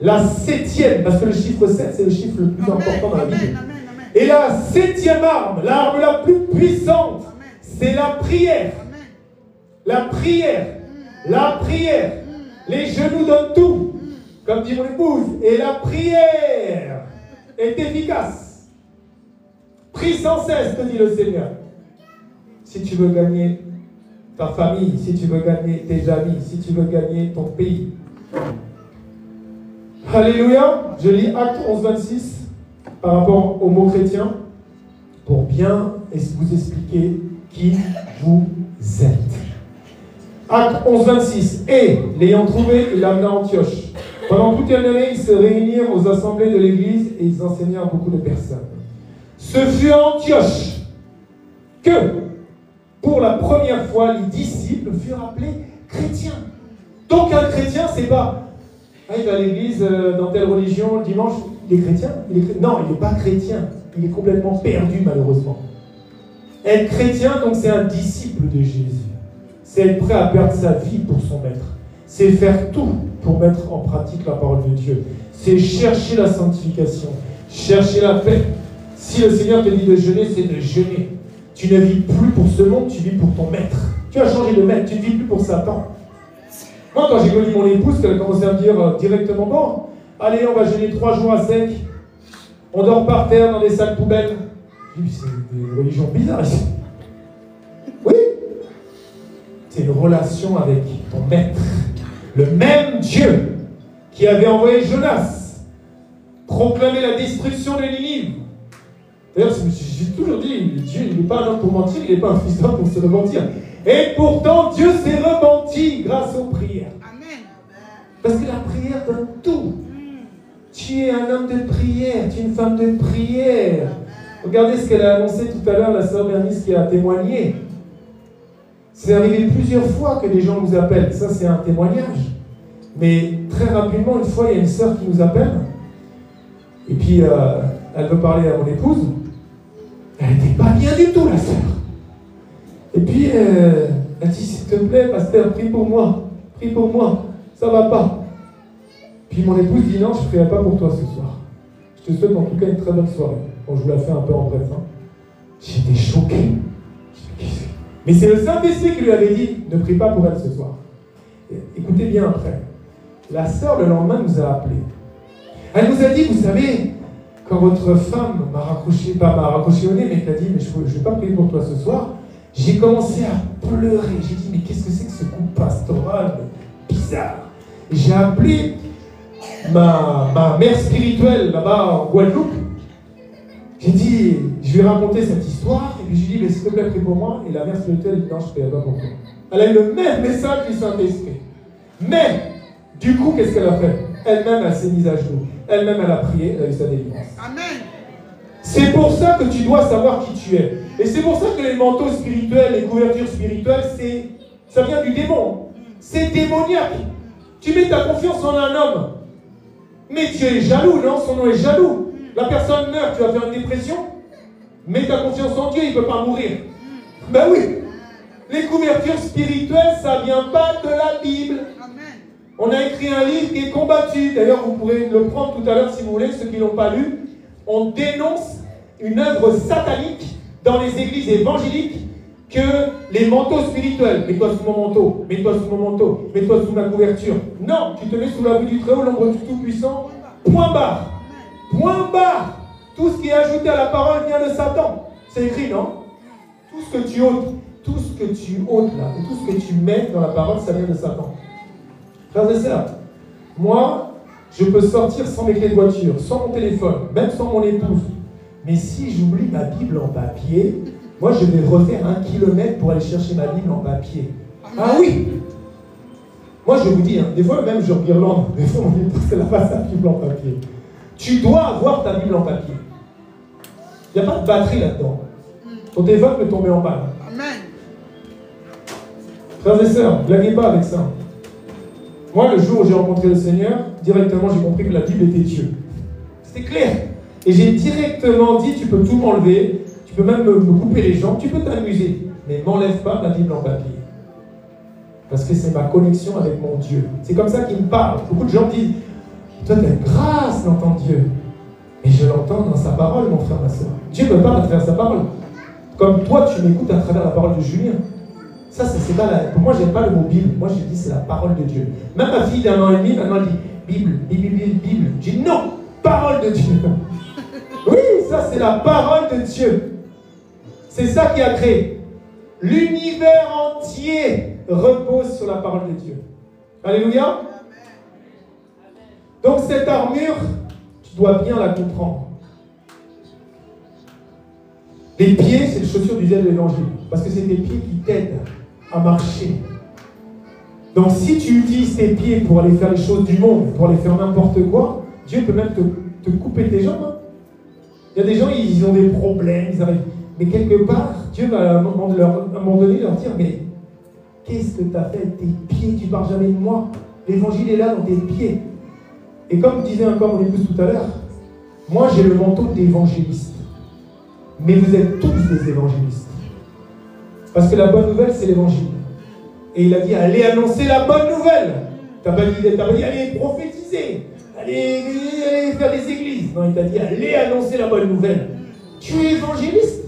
La 7e, parce que le chiffre 7, c'est le chiffre le plus important dans la Bible. Et la 7e arme, l'arme la plus puissante, c'est la prière. La prière. La prière. Les genoux donnent tout, comme dit mon épouse. Et la prière est efficace. Prie sans cesse, te dit le Seigneur. Si tu veux gagner ta famille, si tu veux gagner tes amis, si tu veux gagner ton pays. Alléluia. Je lis Acte 11, 26 par rapport au mot chrétien pour bien vous expliquer qui vous êtes. Acte 11, 26. Et, l'ayant trouvé, il l'amena à Antioche. Pendant toute une année, ils se réunirent aux assemblées de l'église et ils enseignèrent beaucoup de personnes. Ce fut à Antioche que, pour la première fois, les disciples furent appelés chrétiens. Donc un chrétien, c'est pas il va à l'église dans telle religion le dimanche, il est chrétien, non, il n'est pas chrétien. Il est complètement perdu, malheureusement. Être chrétien, donc, c'est un disciple de Jésus. C'est être prêt à perdre sa vie pour son maître. C'est faire tout pour mettre en pratique la parole de Dieu. C'est chercher la sanctification, chercher la paix. Si le Seigneur te dit de jeûner, c'est de jeûner. Tu ne vis plus pour ce monde, tu vis pour ton maître. Tu as changé de maître, tu ne vis plus pour Satan. Moi, quand j'ai connu mon épouse, elle a commencé à me dire directement, bon, allez, on va jeûner 3 jours à sec. On dort par terre dans des sacs poubelles. J'ai dit, c'est des religions bizarres ici. Oui. C'est une relation avec ton maître. Le même Dieu qui avait envoyé Jonas proclamer la destruction de Ninive. D'ailleurs, j'ai toujours dit, Dieu, il n'est pas un homme pour mentir, il n'est pas un fils d'homme pour se repentir. Et pourtant, Dieu s'est repenti grâce aux prières. Amen. Parce que la prière donne tout. Tu es un homme de prière, tu es une femme de prière. Regardez ce qu'elle a annoncé tout à l'heure, la sœur Bernice qui a témoigné. C'est arrivé plusieurs fois que des gens nous appellent. Ça, c'est un témoignage. Mais très rapidement, une fois, il y a une sœur qui nous appelle. Et puis, elle veut parler à mon épouse. Elle n'était pas bien du tout, la sœur. Et puis, elle dit, s'il te plaît, pasteur, prie pour moi. Prie pour moi. Ça ne va pas. Puis mon épouse dit, non, je ne prierai pas pour toi ce soir. Je te souhaite en tout cas une très bonne soirée. Bon, je vous la fais un peu en bref. Hein. J'étais choqué. Mais c'est le Saint-Esprit qui lui avait dit, ne prie pas pour elle ce soir. Et, écoutez bien après. La sœur, le lendemain, nous a appelés. Elle nous a dit, vous savez, quand votre femme m'a raccroché, pas m'a raccroché au nez, mais qu'elle a dit, mais je ne vais pas prier pour toi ce soir, j'ai commencé à pleurer. J'ai dit, mais qu'est-ce que c'est que ce coup pastoral bizarre? J'ai appelé ma mère spirituelle là-bas en Guadeloupe. J'ai dit, je lui ai raconté cette histoire, et puis je lui ai dit, mais s'il te plaît, prie pour moi. Et la mère spirituelle dit, non, je ne prierai pas pour toi. Elle a eu le même message du Saint-Esprit. Mais, du coup, qu'est-ce qu'elle a fait? Elle-même, elle s'est mise à genoux. Elle-même, elle a prié, elle a eu sa délivrance. Amen. C'est pour ça que tu dois savoir qui tu es. Et c'est pour ça que les manteaux spirituels, les couvertures spirituelles, ça vient du démon. C'est démoniaque. Tu mets ta confiance en un homme. Mais tu es jaloux, non? Son nom est jaloux. La personne meurt, tu vas faire une dépression. Mets ta confiance en Dieu, il ne peut pas mourir. Ben oui. Les couvertures spirituelles, ça ne vient pas de la Bible. On a écrit un livre qui est combattu. D'ailleurs, vous pourrez le prendre tout à l'heure si vous voulez, ceux qui ne l'ont pas lu. On dénonce une œuvre satanique dans les églises évangéliques que les manteaux spirituels, mets-toi sous mon manteau, mets-toi sous mon manteau, mets-toi sous ma couverture. Non, tu te mets sous l'abri du Très-Haut, l'ombre du Tout-Puissant. Point barre. Point barre. Tout ce qui est ajouté à la parole vient de Satan. C'est écrit, non? Tout ce que tu ôtes, là, et tout ce que tu mets dans la parole, ça vient de Satan. Frères et sœurs, moi, je peux sortir sans mes clés de voiture, sans mon téléphone, même sans mon épouse. Mais si j'oublie ma Bible en papier, moi, je vais refaire 1 kilomètre pour aller chercher ma Bible en papier. Ah oui! Moi, je vous dis, hein, des fois, même je guirlande, des fois, on dit que c'est la face à la Bible en papier. Tu dois avoir ta Bible en papier. Il n'y a pas de batterie là-dedans. Ton téléphone peut tomber en panne. Amen. Frères et sœurs, ne blaguez pas avec ça. Moi, le jour où j'ai rencontré le Seigneur, directement, j'ai compris que la Bible était Dieu. C'était clair. Et j'ai directement dit, tu peux tout m'enlever, tu peux même me couper les jambes, tu peux t'amuser, mais m'enlève pas ma Bible en papier. Parce que c'est ma connexion avec mon Dieu. C'est comme ça qu'il me parle. Beaucoup de gens disent, toi, tu as une grâce d'entendre Dieu. Et je l'entends dans sa parole, mon frère, ma soeur. Dieu me parle à travers sa parole. Comme toi, tu m'écoutes à travers la parole de Julien. Ça, c'est pas la... Pour moi, j'aime pas le mot Bible. Moi, je dis c'est la parole de Dieu. Même ma fille d'1 an et demi, maintenant, elle dit Bible, Bible, Bible, Bible. Je dis non, parole de Dieu. Oui, ça, c'est la parole de Dieu. C'est ça qui a créé. L'univers entier repose sur la parole de Dieu. Alléluia. Donc, cette armure, tu dois bien la comprendre. Les pieds, c'est les chaussures du zèle de l'évangile. Parce que c'est tes pieds qui t'aident à marcher. Donc si tu utilises tes pieds pour aller faire les choses du monde, pour aller faire n'importe quoi, Dieu peut même te couper tes jambes. Hein. Il y a des gens, ils ont des problèmes, ils arrivent. Mais quelque part, Dieu va à un moment donné leur dire, mais qu'est-ce que tu as fait avec tes pieds? Tu ne parles jamais de moi. L'évangile est là dans tes pieds. Et comme disait encore mon épouse tout à l'heure, moi j'ai le manteau d'évangéliste. Mais vous êtes tous des évangélistes. Parce que la bonne nouvelle, c'est l'évangile. Et il a dit, allez annoncer la bonne nouvelle. Tu n'as pas dit, allez prophétiser. Allez faire des églises. Non, il t'a dit, allez annoncer la bonne nouvelle. Tu es évangéliste.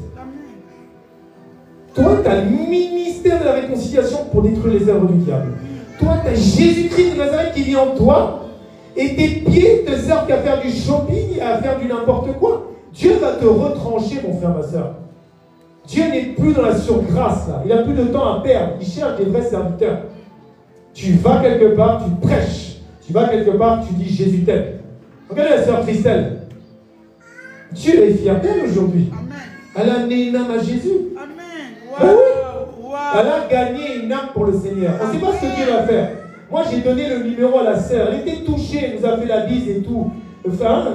Toi, tu as le ministère de la réconciliation pour détruire les œuvres du diable. Toi, tu as Jésus-Christ de Nazareth qui vit en toi. Et tes pieds te servent qu'à faire du shopping et à faire du n'importe quoi. Dieu va te retrancher, mon frère, ma soeur. Dieu n'est plus dans la surgrâce, là. Il n'a plus de temps à perdre. Il cherche des vrais serviteurs. Tu vas quelque part, tu prêches. Tu vas quelque part, tu dis Jésus t'aime. Regardez la sœur Christelle. Dieu est fier d'elle aujourd'hui. Elle a amené une âme à Jésus. Amen. Wow. Ben oui. Wow. Elle a gagné une âme pour le Seigneur. On ne sait pas ce que Dieu va faire. Moi, j'ai donné le numéro à la sœur. Elle était touchée, elle nous a fait la bise et tout. Le frère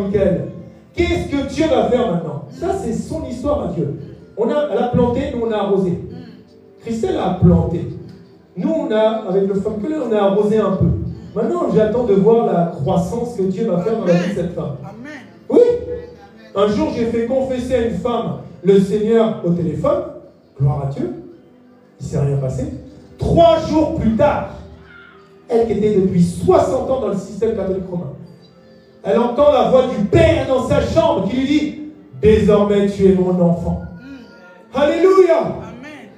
Michael. Qu'est-ce que Dieu va faire maintenant? Ça, c'est son histoire à Dieu. Elle a planté, nous, on a arrosé. Christelle a planté. Nous, avec le femme que on a arrosé un peu. Maintenant, j'attends de voir la croissance que Dieu va faire dans la vie de cette femme. Amen. Oui. Un jour, j'ai fait confesser à une femme le Seigneur au téléphone. Gloire à Dieu. Il ne s'est rien passé. 3 jours plus tard, elle qui était depuis 60 ans dans le système catholique romain, elle entend la voix du Père dans sa chambre qui lui dit « Désormais, tu es mon enfant. » Alléluia. Amen.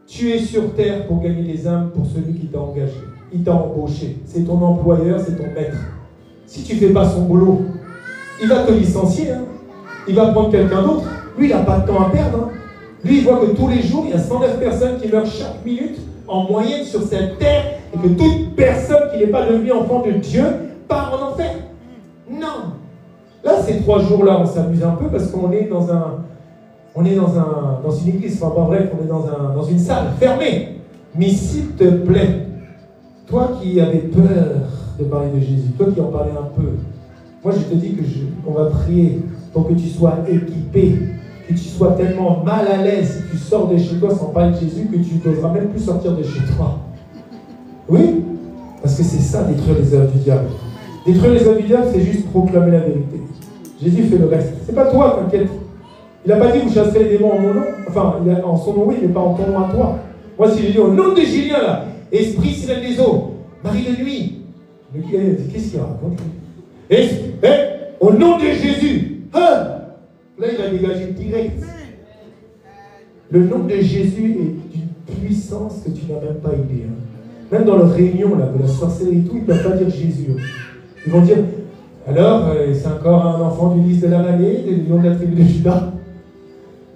Tu es sur terre pour gagner des âmes pour celui qui t'a engagé. Il t'a embauché. C'est ton employeur, c'est ton maître. Si tu ne fais pas son boulot, il va te licencier. Hein. Il va prendre quelqu'un d'autre. Lui, il n'a pas de temps à perdre. Hein. Lui, il voit que tous les jours, il y a 109 personnes qui meurent chaque minute en moyenne sur cette terre et que toute personne qui n'est pas devenue enfant de Dieu part en enfer. Non. Là, ces 3 jours-là, on s'amuse un peu parce qu'on est dans une église, enfin pas bref, on est dans une salle fermée. Mais s'il te plaît, toi qui avais peur de parler de Jésus, toi qui en parlais un peu, moi je te dis qu'on va prier pour que tu sois équipé, que tu sois tellement mal à l'aise si tu sors de chez toi sans parler de Jésus que tu n'oseras même plus sortir de chez toi. Oui, parce que c'est ça, détruire les œuvres du diable. Détruire les œuvres du diable, c'est juste proclamer la vérité. Jésus fait le reste. C'est pas toi, t'inquiète. Il n'a pas dit que vous chasserez les démons en mon nom. Enfin, en son nom, oui, mais pas en ton nom à toi. Moi, si je dis au nom de Julien, là, esprit sirène des eaux, Marie de nuit. Qu'est-ce qu'il raconte? Au nom de Jésus. Hein? Là, il a dégagé direct. Le nom de Jésus est d'une puissance que tu n'as même pas idée. Hein. Même dans leur réunion là, de la sorcellerie et tout, ils ne peuvent pas dire Jésus. Ils vont dire, alors, c'est encore un enfant du lys de l'année, du lion de la tribu de Judas.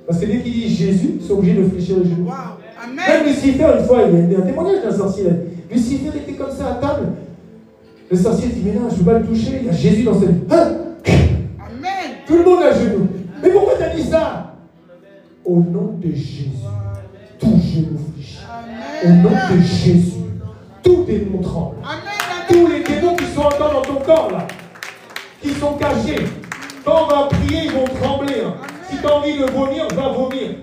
Parce que dès qu'ils disent Jésus, ils sont obligés de fléchir les genoux. Wow. Même Lucifer, une fois, il y a un témoignage d'un sorcier. Lucifer était comme ça à table. Le sorcier dit, mais non, je ne veux pas le toucher. Il y a Jésus dans sa vie. Hein? Amen. Tout le monde à genoux. Mais pourquoi tu as dit ça? Au nom de Jésus, tout genou fléchit. Au nom de Jésus, tout démon tremble. Tous les démons qui sont encore dans ton corps, là, qui sont cachés, quand on va prier, ils vont trembler. Hein. Si tu as envie de vomir, va vomir.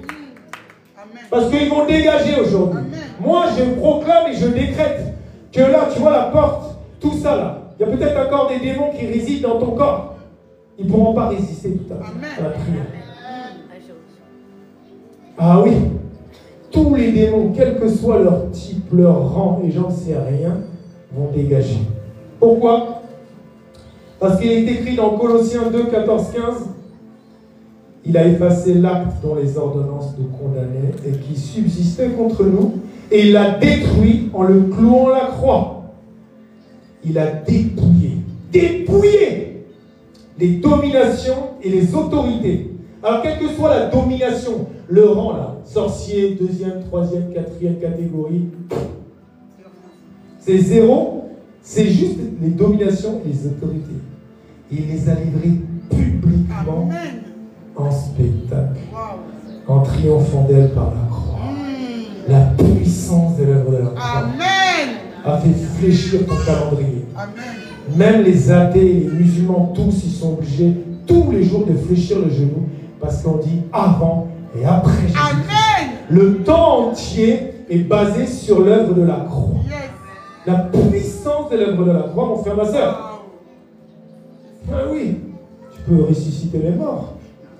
Parce qu'ils vont dégager aujourd'hui. Moi, je proclame et je décrète que là, tu vois la porte, tout ça là, il y a peut-être encore des démons qui résident dans ton corps. Ils ne pourront pas résister tout à la prière. Ah oui, tous les démons, quel que soit leur type, leur rang, et j'en sais rien, vont dégager. Pourquoi? Parce qu'il est écrit dans Colossiens 2, 14, 15, il a effacé l'acte dont les ordonnances nous condamnaient et qui subsistait contre nous, et il l'a détruit en le clouant à la croix. Il a dépouillé les dominations et les autorités. Alors, quelle que soit la domination, le rang là, sorcier, deuxième, troisième, quatrième catégorie, c'est zéro, c'est juste les dominations et les autorités. Il les a livrés publiquement en spectacle, en triomphant d'elle par la croix. La puissance de l'œuvre de la croix a fait fléchir ton calendrier. Même les athées, les musulmans, tous, ils sont obligés tous les jours de fléchir le genou parce qu'on dit avant et après Jésus-Christ. Le temps entier est basé sur l'œuvre de la croix. La puissance de l'œuvre de la croix, mon frère, ma soeur. Ah oui, tu peux ressusciter les morts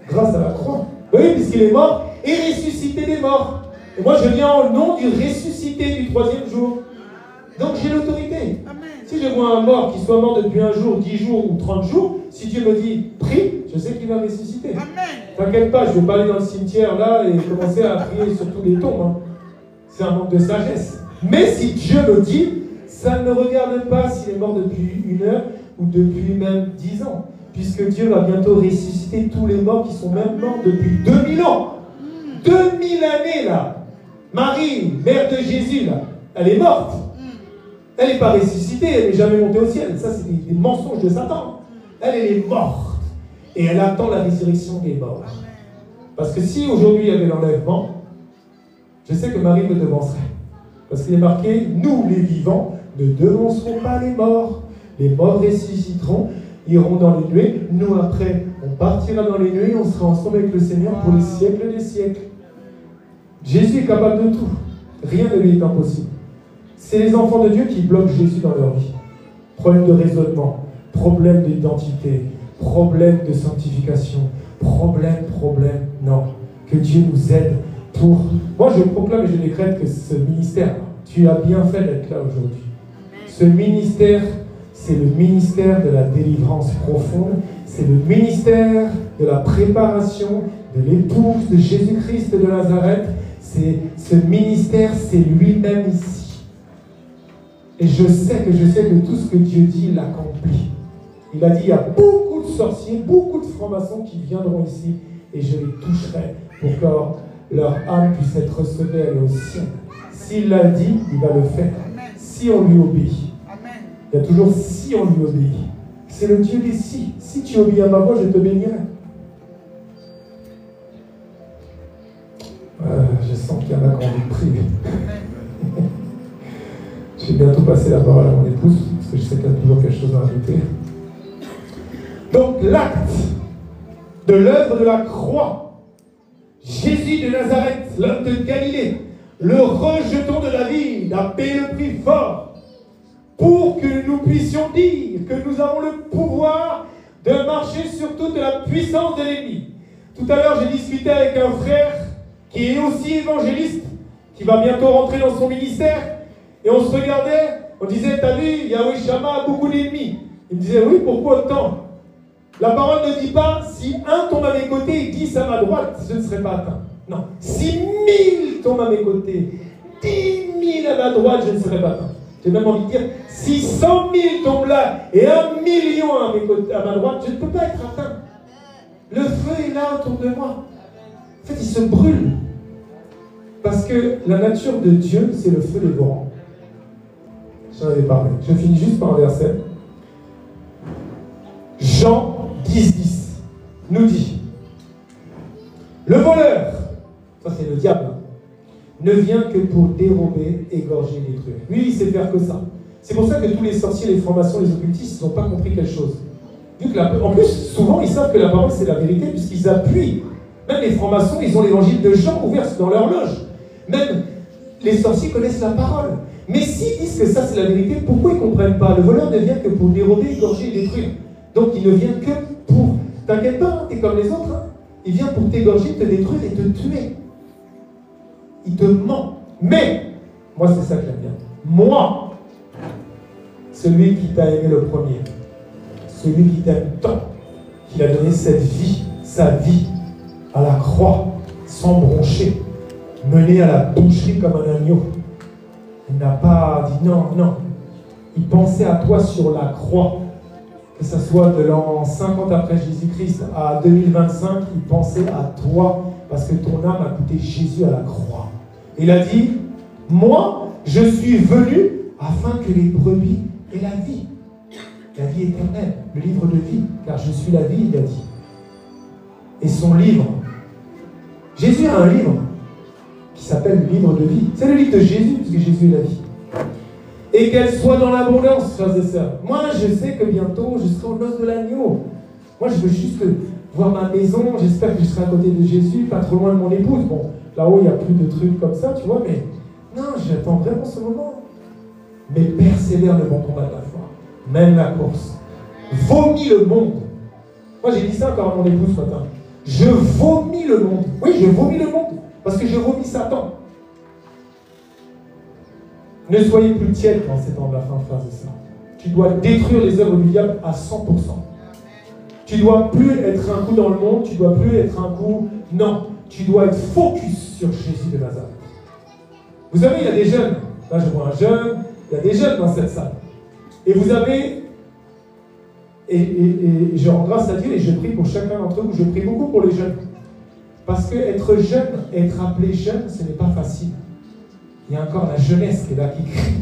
grâce à la croix. Oui, puisqu'il est mort et ressuscité des morts. Et moi, je viens au nom du ressuscité du troisième jour. Donc, j'ai l'autorité. Si je vois un mort qui soit mort depuis un jour, 10 jours ou 30 jours, si Dieu me dit prie, je sais qu'il va ressusciter. T'inquiète pas, je ne vais pas aller dans le cimetière là et commencer à prier sur tous les tombes. Hein. C'est un manque de sagesse. Mais si Dieu me dit, ça ne regarde pas s'il est mort depuis 1 heure ou depuis même 10 ans. Puisque Dieu va bientôt ressusciter tous les morts qui sont même morts depuis 2000 ans. 2000 années là. Marie, mère de Jésus là, elle est morte. Elle n'est pas ressuscitée, elle n'est jamais montée au ciel. Ça, c'est des mensonges de Satan. Elle est morte. Et elle attend la résurrection des morts. Parce que si aujourd'hui il y avait l'enlèvement, je sais que Marie me devancerait. Parce qu'il est marqué, nous les vivants ne devancerons pas les morts. Les morts ressusciteront, iront dans les nuées. Nous après, on partira dans les nuées, on sera ensemble avec le Seigneur pour les siècles des siècles. Jésus est capable de tout. Rien ne lui est impossible. C'est les enfants de Dieu qui bloquent Jésus dans leur vie. Problème de raisonnement, problème d'identité, problème de sanctification, problème. Non. Que Dieu nous aide pour... Moi, je proclame et je décrète que ce ministère, tu as bien fait d'être là aujourd'hui. Ce ministère, c'est le ministère de la délivrance profonde. C'est le ministère de la préparation de l'épouse de Jésus-Christ de Nazareth. Ce ministère, c'est lui-même ici. Et je sais que tout ce que Dieu dit, il l'accomplit. Il a dit, il y a beaucoup de sorciers, beaucoup de francs-maçons qui viendront ici et je les toucherai pour que leur âme puisse être recevée, elle au ciel. S'il l'a dit, il va le faire. Si on lui obéit. Il y a toujours si on lui obéit. C'est le Dieu des si. Si tu obéis à ma voix, je te bénirai. Je sens qu'il y en a qui ont envie de prier. Je vais bientôt passer la parole à mon épouse, parce que je sais qu'il y a toujours quelque chose à rajouter. Donc, l'acte de l'œuvre de la croix, Jésus de Nazareth, l'homme de Galilée, le rejeton de David, a payé le prix fort pour que nous puissions dire que nous avons le pouvoir de marcher sur toute la puissance de l'ennemi. Tout à l'heure, j'ai discuté avec un frère qui est aussi évangéliste, qui va bientôt rentrer dans son ministère. Et on se regardait, on disait, t'as vu, Yahweh Shammah a beaucoup d'ennemis. Il me disait, oui, pourquoi autant? La parole ne dit pas, si un tombe à mes côtés et 10 à ma droite, je ne serai pas atteint. Non. 6 000 tombent à mes côtés, 10 000 à ma droite, je ne serai pas atteint. J'ai même envie de dire, si 100 000 tombent là et 1 million à, mes côtés, à ma droite, je ne peux pas être atteint. Le feu est là autour de moi. En fait, il se brûle. Parce que la nature de Dieu, c'est le feu dévorant. J'en avais parlé. Je finis juste par un verset. Jean 10 nous dit, le voleur, ça c'est le diable, ne vient que pour dérober, égorger, détruire. Lui, il sait faire que ça. C'est pour ça que tous les sorciers, les francs-maçons, les occultistes, ils n'ont pas compris quelque chose. Vu que en plus, souvent, ils savent que la parole, c'est la vérité, puisqu'ils appuient. Même les francs-maçons, ils ont l'évangile de Jean ouvert dans leur loge. Même les sorciers connaissent la parole. Mais s'ils disent que ça, c'est la vérité, pourquoi ils ne comprennent pas? Le voleur ne vient que pour dérober, égorger, détruire. Donc, il ne vient que pour... T'inquiète pas, t'es comme les autres. Hein. Il vient pour t'égorger, te détruire et te tuer. Il te ment. Mais, moi, c'est ça que j'aime bien. Moi, celui qui t'a aimé le premier, celui qui t'aime tant, qu'il a donné cette vie, sa vie, à la croix, sans broncher, mené à la boucherie comme un agneau. Il n'a pas dit non, non. Il pensait à toi sur la croix. Que ce soit de l'an 50 après Jésus-Christ à 2025, il pensait à toi parce que ton âme a coûté Jésus à la croix. Il a dit, moi, je suis venu afin que les brebis aient la vie éternelle, le livre de vie, car je suis la vie, il a dit. Et son livre, Jésus a un livre qui s'appelle le livre de vie. C'est le livre de Jésus, puisque Jésus est la vie. Et qu'elle soit dans l'abondance, frères et sœurs. Moi, je sais que bientôt, je serai aux noces de l'agneau. Moi, je veux juste voir ma maison. J'espère que je serai à côté de Jésus, pas trop loin de mon épouse. Bon, là-haut, il n'y a plus de trucs comme ça, tu vois, mais non, j'attends vraiment ce moment. Mais persévère le bon combat de la foi. Mène la course. Vomis le monde. Moi, j'ai dit ça encore à mon épouse ce matin. Je vomis le monde. Oui, je vomis le monde. Parce que je vomis Satan. Ne soyez plus tiède dans ces temps de la fin, frères et sœurs. Tu dois détruire les œuvres du diable à 100%. Tu ne dois plus être un coup dans le monde, tu ne dois plus être un coup... Non, tu dois être focus sur Jésus de Nazareth. Vous savez, il y a des jeunes. Là, je vois un jeune. Il y a des jeunes dans cette salle. Et vous avez... Et je rends grâce à Dieu et je prie pour chacun d'entre vous. Je prie beaucoup pour les jeunes. Parce que être jeune, être appelé jeune, ce n'est pas facile. Il y a encore la jeunesse qui est là, qui crie.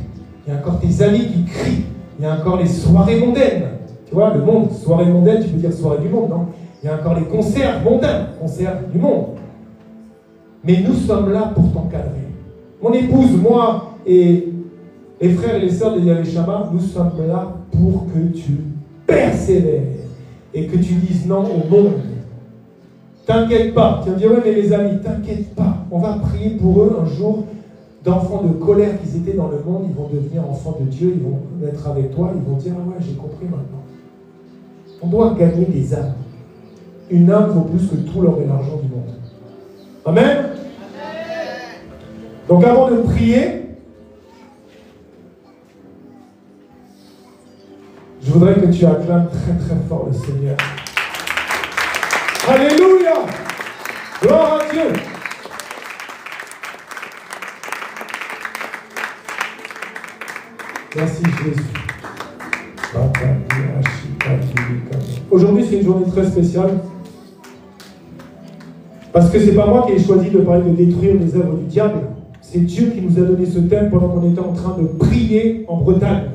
Il y a encore tes amis qui crient. Il y a encore les soirées mondaines. Tu vois, le monde, soirée mondaine, tu peux dire soirée du monde, non? Il y a encore les concerts mondains, concerts du monde. Mais nous sommes là pour t'encadrer. Mon épouse, moi et les frères et les sœurs de Yahvé Shammah, nous sommes là pour que tu persévères et que tu dises non au monde. T'inquiète pas. Tu vas me dire, ouais, mais les amis, t'inquiète pas. On va prier pour eux un jour. D'enfants de colère qu'ils étaient dans le monde, ils vont devenir enfants de Dieu, ils vont être avec toi, ils vont dire, ah ouais, j'ai compris maintenant. On doit gagner des âmes. Une âme vaut plus que tout l'or et l'argent du monde. Amen? Amen. Donc avant de prier, je voudrais que tu acclames très très fort le Seigneur. Alléluia! Gloire à Dieu! Merci Jésus. Aujourd'hui, c'est une journée très spéciale. Parce que ce n'est pas moi qui ai choisi de parler de détruire les œuvres du diable. C'est Dieu qui nous a donné ce thème pendant qu'on était en train de prier en Bretagne.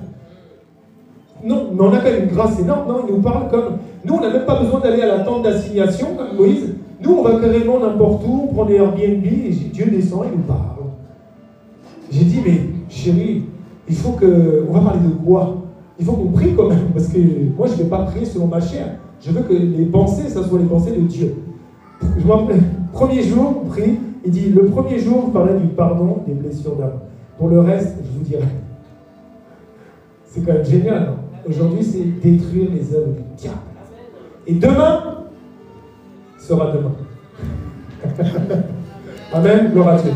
Non, mais on a quand même une grâce énorme. Non, il nous parle comme... Nous, on n'a même pas besoin d'aller à la tente d'assignation, comme Moïse. Nous, on va carrément n'importe où, on prend des Airbnb, et Dieu descend et nous parle. J'ai dit, mais chérie, il faut que... On va parler de quoi? Il faut qu'on prie quand même, parce que moi, je ne vais pas prier selon ma chair. Je veux que les pensées, ça soit les pensées de Dieu. Je me rappelle, premier jour, on prie, il dit, le premier jour, vous parlez du pardon des blessures d'âme. Pour le reste, je vous dirai. C'est quand même génial, non? Aujourd'hui, c'est détruire les œuvres du diable. Et demain sera demain. Amen, gloire à Dieu.